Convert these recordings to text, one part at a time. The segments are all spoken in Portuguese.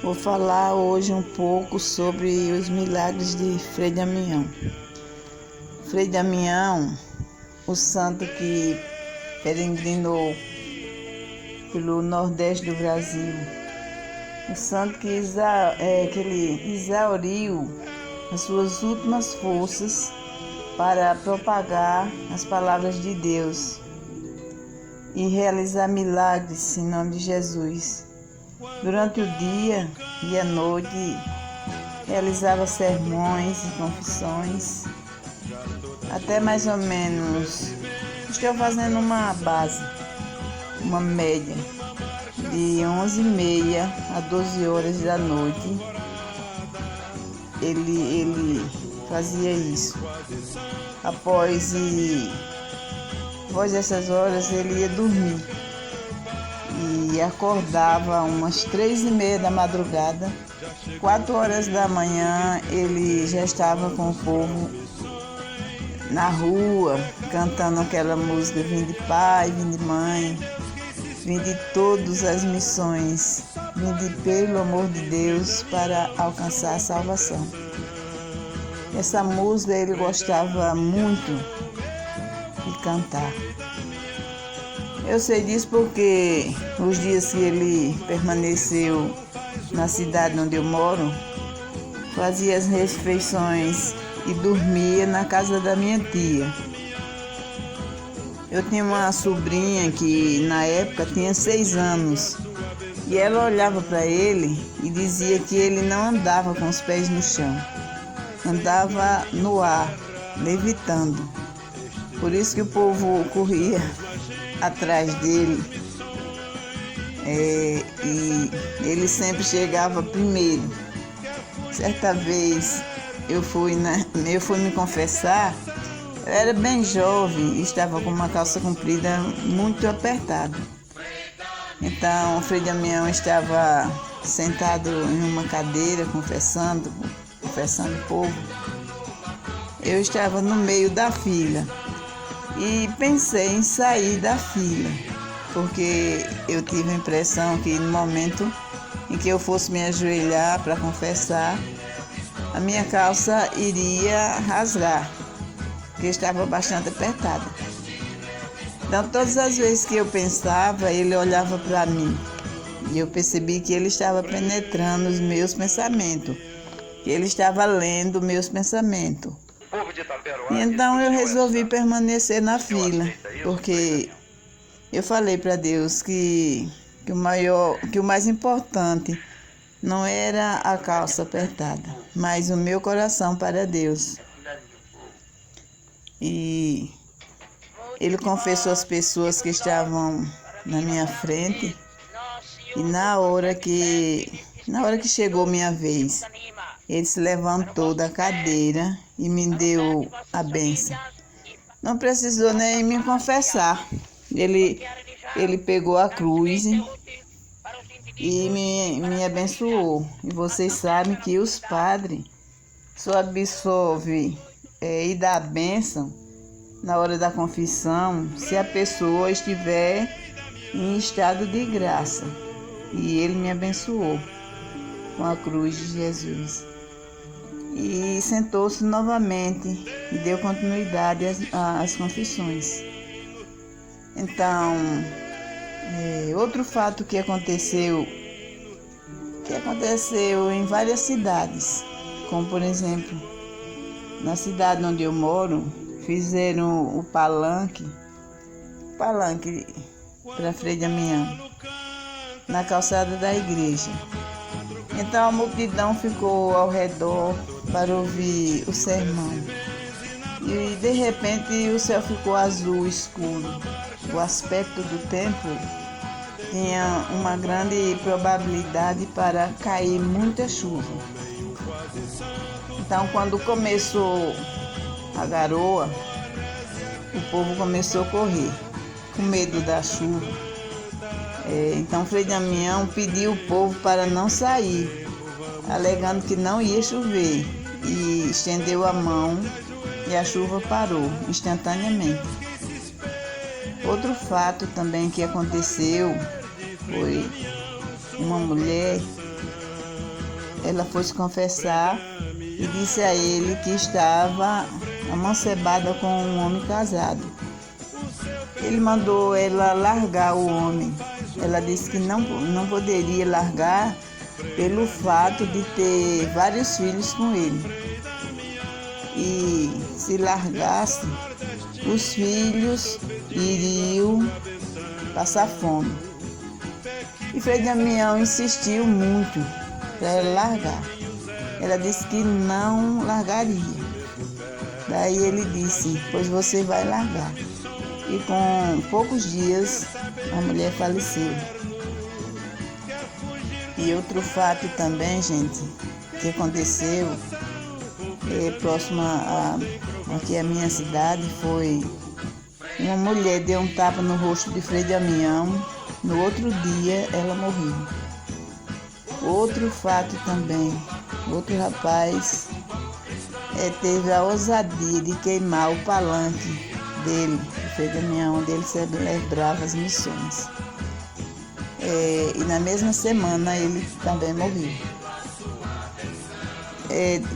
Vou falar hoje um pouco sobre os milagres de Frei Damião. Frei Damião, o santo que peregrinou pelo Nordeste do Brasil, o santo que ele exauriu as suas últimas forças para propagar as palavras de Deus e realizar milagres em nome de Jesus. Durante o dia e a noite, realizava sermões e confissões, até mais ou menos, estou fazendo uma base, uma média, de 11h30 a 12 horas da noite, ele fazia isso. Após essas horas, ele ia dormir. E acordava umas 3h30 da madrugada, 4 horas da manhã ele já estava com o povo na rua, cantando aquela música Vinde Pai, Vinde Mãe, vinde todas as missões, vinde pelo amor de Deus para alcançar a salvação. Essa música ele gostava muito de cantar. Eu sei disso porque os dias que ele permaneceu na cidade onde eu moro, fazia as refeições e dormia na casa da minha tia. Eu tinha uma sobrinha que na época tinha 6 anos e ela olhava para ele e dizia que ele não andava com os pés no chão, andava no ar, levitando. Por isso que o povo corria atrás dele, e ele sempre chegava primeiro. Certa vez eu fui me confessar, eu era bem jovem e estava com uma calça comprida muito apertada. Então o Frei Damião estava sentado em uma cadeira confessando o povo. Eu estava no meio da fila e pensei em sair da fila, porque eu tive a impressão que no momento em que eu fosse me ajoelhar para confessar, a minha calça iria rasgar, porque estava bastante apertada. Então, todas as vezes que eu pensava, ele olhava para mim e eu percebi que ele estava penetrando os meus pensamentos, que ele estava lendo meus pensamentos. E então eu resolvi permanecer na fila, porque eu falei para Deus que o mais importante não era a calça apertada, mas o meu coração para Deus. E ele confessou às pessoas que estavam na minha frente, e na hora que chegou minha vez, ele se levantou da cadeira e me deu a bênção. Não precisou nem me confessar. Ele pegou a cruz e me abençoou. E vocês sabem que os padres só absolvem e dá a bênção na hora da confissão se a pessoa estiver em estado de graça. E ele me abençoou com a cruz de Jesus. E sentou-se novamente e deu continuidade às confissões. Então, outro fato que aconteceu em várias cidades, como por exemplo, na cidade onde eu moro, fizeram o palanque para Frei Damião, na calçada da igreja. Então a multidão ficou ao redor para ouvir o sermão. E de repente o céu ficou azul escuro. O aspecto do templo tinha uma grande probabilidade para cair muita chuva. Então quando começou a garoa, o povo começou a correr, com medo da chuva. Então Frei Damião pediu o povo para não sair, alegando que não ia chover, e estendeu a mão e a chuva parou instantaneamente. Outro fato também que aconteceu foi uma mulher, ela foi se confessar e disse a ele que estava amancebada com um homem casado. Ele mandou ela largar o homem. Ela disse que não poderia largar pelo fato de ter vários filhos com ele. E se largasse, os filhos iriam passar fome. E Frei Damião insistiu muito para ela largar. Ela disse que não largaria. Daí ele disse, pois você vai largar. E com poucos dias a mulher faleceu. E outro fato também, gente, que aconteceu próximo aqui à minha cidade, foi uma mulher deu um tapa no rosto de Frei Damião. No outro dia ela morreu. Outro fato também, outro rapaz teve a ousadia de queimar o palanque dele, Frei Damião, onde ele celebrava as missões. E na mesma semana ele também morreu.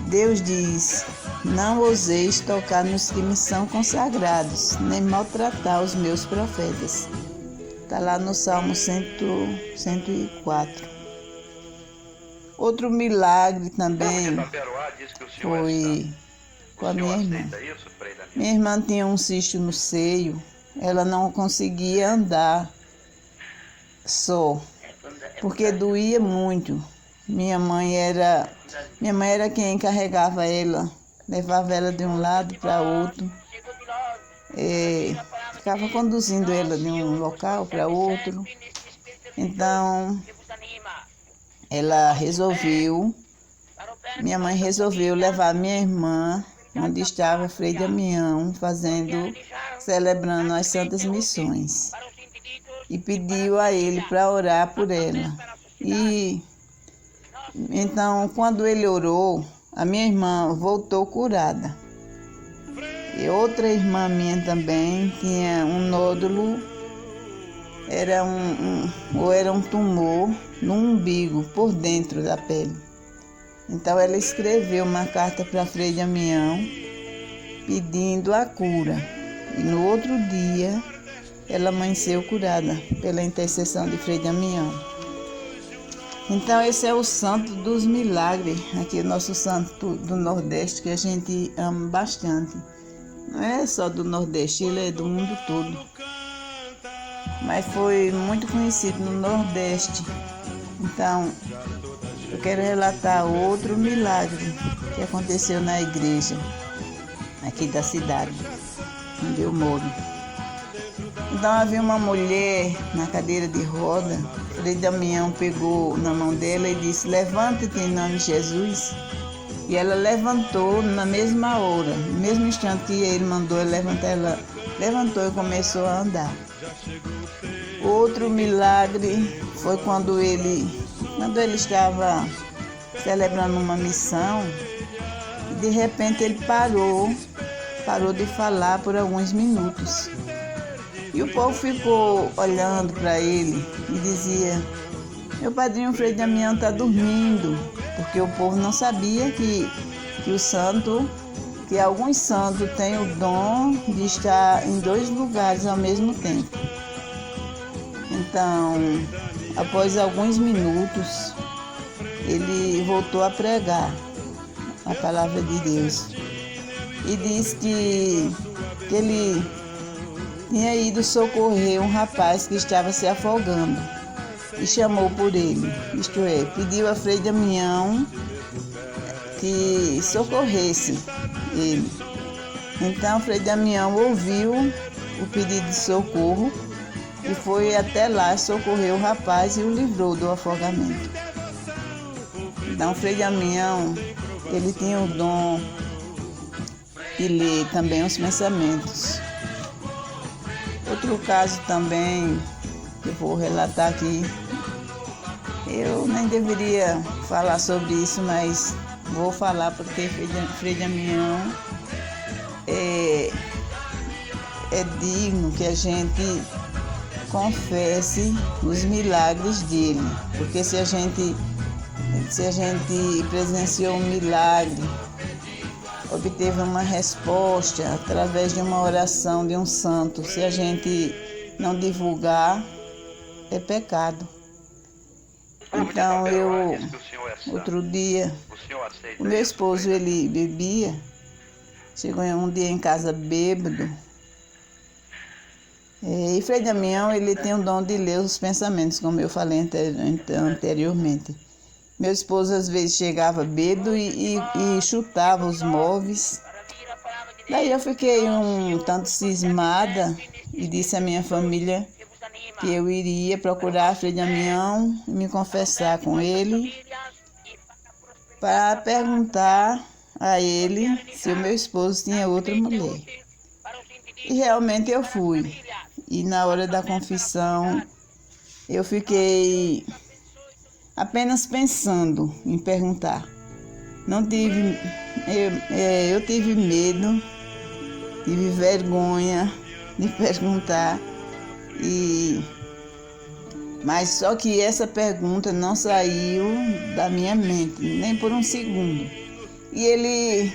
Deus diz, não ouseis tocar nos que me são consagrados, nem maltratar os meus profetas. Está lá no Salmo 104. Outro milagre também foi com a minha irmã. Minha irmã tinha um cisto no seio, ela não conseguia andar só, porque doía muito. Minha mãe era quem carregava ela, levava ela de um lado para outro, ficava conduzindo ela de um local para outro. Então, minha mãe resolveu levar minha irmã onde estava Frei Damião, celebrando as Santas Missões, e pediu a ele para orar por ela. E então, quando ele orou, a minha irmã voltou curada. E outra irmã minha também tinha um nódulo, era um tumor no umbigo, por dentro da pele. Então ela escreveu uma carta para Frei Damião pedindo a cura. E no outro dia ela amanheceu curada pela intercessão de Frei Damião. Então esse é o santo dos milagres, aqui o nosso santo do Nordeste, que a gente ama bastante. Não é só do Nordeste, ele é do mundo todo. Mas foi muito conhecido no Nordeste. Então, eu quero relatar outro milagre que aconteceu na igreja, aqui da cidade, onde eu moro. Então, havia uma mulher na cadeira de roda. Frei Damião pegou na mão dela e disse, levanta-te em nome de Jesus. E ela levantou na mesma hora, no mesmo instante que ele mandou ela levantar, ela levantou e começou a andar. Outro milagre foi quando ele estava celebrando uma missão, e de repente ele parou de falar por alguns minutos. E o povo ficou olhando para ele e dizia, meu padrinho Frei Damião está dormindo, porque o povo não sabia que alguns santos têm o dom de estar em dois lugares ao mesmo tempo. Então, após alguns minutos, ele voltou a pregar a palavra de Deus e disse que ele tinha ido socorrer um rapaz que estava se afogando e chamou por ele, isto é, pediu a Frei Damião que socorresse ele. Então, Frei Damião ouviu o pedido de socorro e foi até lá socorrer o rapaz e o livrou do afogamento. Então, Frei Damião, ele tinha o dom de ler também os pensamentos. Outro caso também que eu vou relatar aqui, eu nem deveria falar sobre isso, mas vou falar porque Frei Damião é digno que a gente confesse os milagres dele, porque se a gente presenciou um milagre, obteve uma resposta através de uma oração de um santo, se a gente não divulgar, é pecado. Então outro dia, o meu esposo, ele bebia, chegou um dia em casa bêbado, e Frei Damião, ele tem o dom de ler os pensamentos, como eu falei anteriormente. Meu esposo às vezes chegava bêbado e chutava os móveis. Daí eu fiquei um tanto cismada e disse à minha família que eu iria procurar Frei Damião e me confessar com ele para perguntar a ele se o meu esposo tinha outra mulher. E realmente eu fui. E na hora da confissão eu fiquei apenas pensando em perguntar. Eu tive medo, tive vergonha de perguntar, mas só que essa pergunta não saiu da minha mente, nem por um segundo. E ele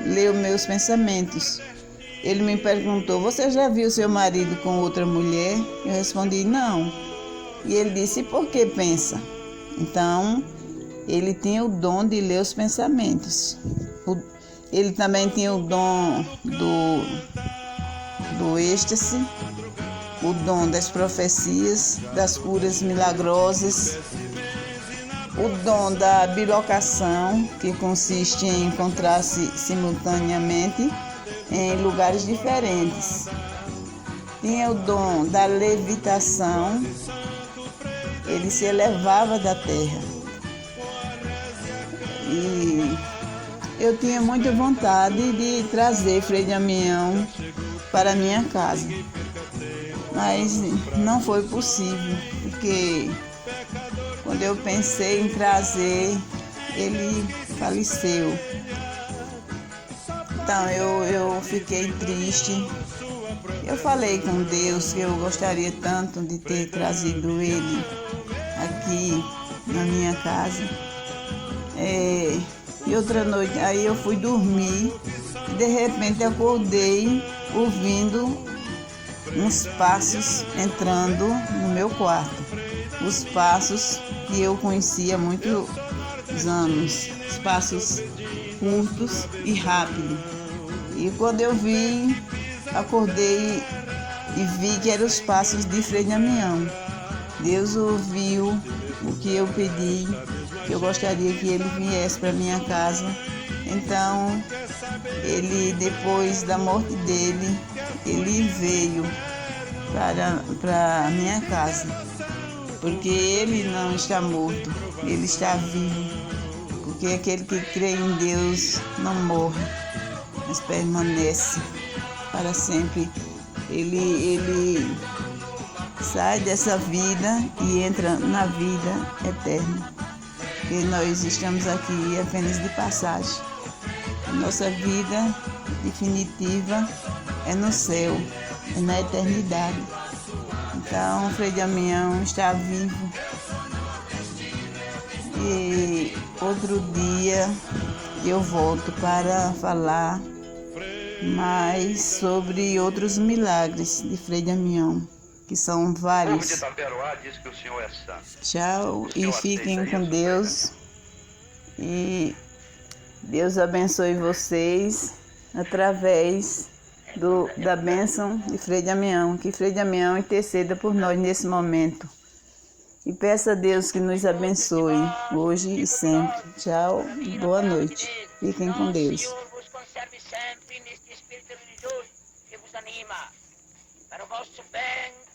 leu meus pensamentos. Ele me perguntou: você já viu seu marido com outra mulher? Eu respondi: não. E ele disse: por que pensa? Então, ele tinha o dom de ler os pensamentos. Ele também tinha o dom do êxtase, o dom das profecias, das curas milagrosas, o dom da bilocação, que consiste em encontrar-se simultaneamente em lugares diferentes. Tinha o dom da levitação, ele se elevava da terra. E eu tinha muita vontade de trazer Frei Damião para a minha casa, mas não foi possível, porque quando eu pensei em trazer, ele faleceu. Então eu fiquei triste. Eu falei com Deus que eu gostaria tanto de ter trazido ele aqui na minha casa. E outra noite, aí eu fui dormir e de repente acordei ouvindo uns passos entrando no meu quarto. Os passos que eu conhecia há muitos anos, os passos curtos e rápidos. E quando eu vi, acordei e vi que eram os passos de Frei Damião. Deus ouviu o que eu pedi, que eu gostaria que ele viesse para minha casa. Então, ele, depois da morte dele, ele veio para a minha casa, porque ele não está morto, ele está vivo, porque aquele que crê em Deus não morre, mas permanece para sempre. Ele sai dessa vida e entra na vida eterna, porque nós estamos aqui apenas de passagem. A nossa vida definitiva é no céu, é na eternidade. Então, Frei Damião está vivo. E outro dia eu volto para falar mais sobre outros milagres de Frei Damião, que são vários. Tchau e fiquem com Deus. E Deus abençoe vocês através da bênção de Frei Damião. Que Frei Damião interceda por nós nesse momento. E peça a Deus que nos abençoe hoje e sempre. Tchau e boa noite. Fiquem com Deus. Sempre neste espírito religioso que vos anima para o vosso bem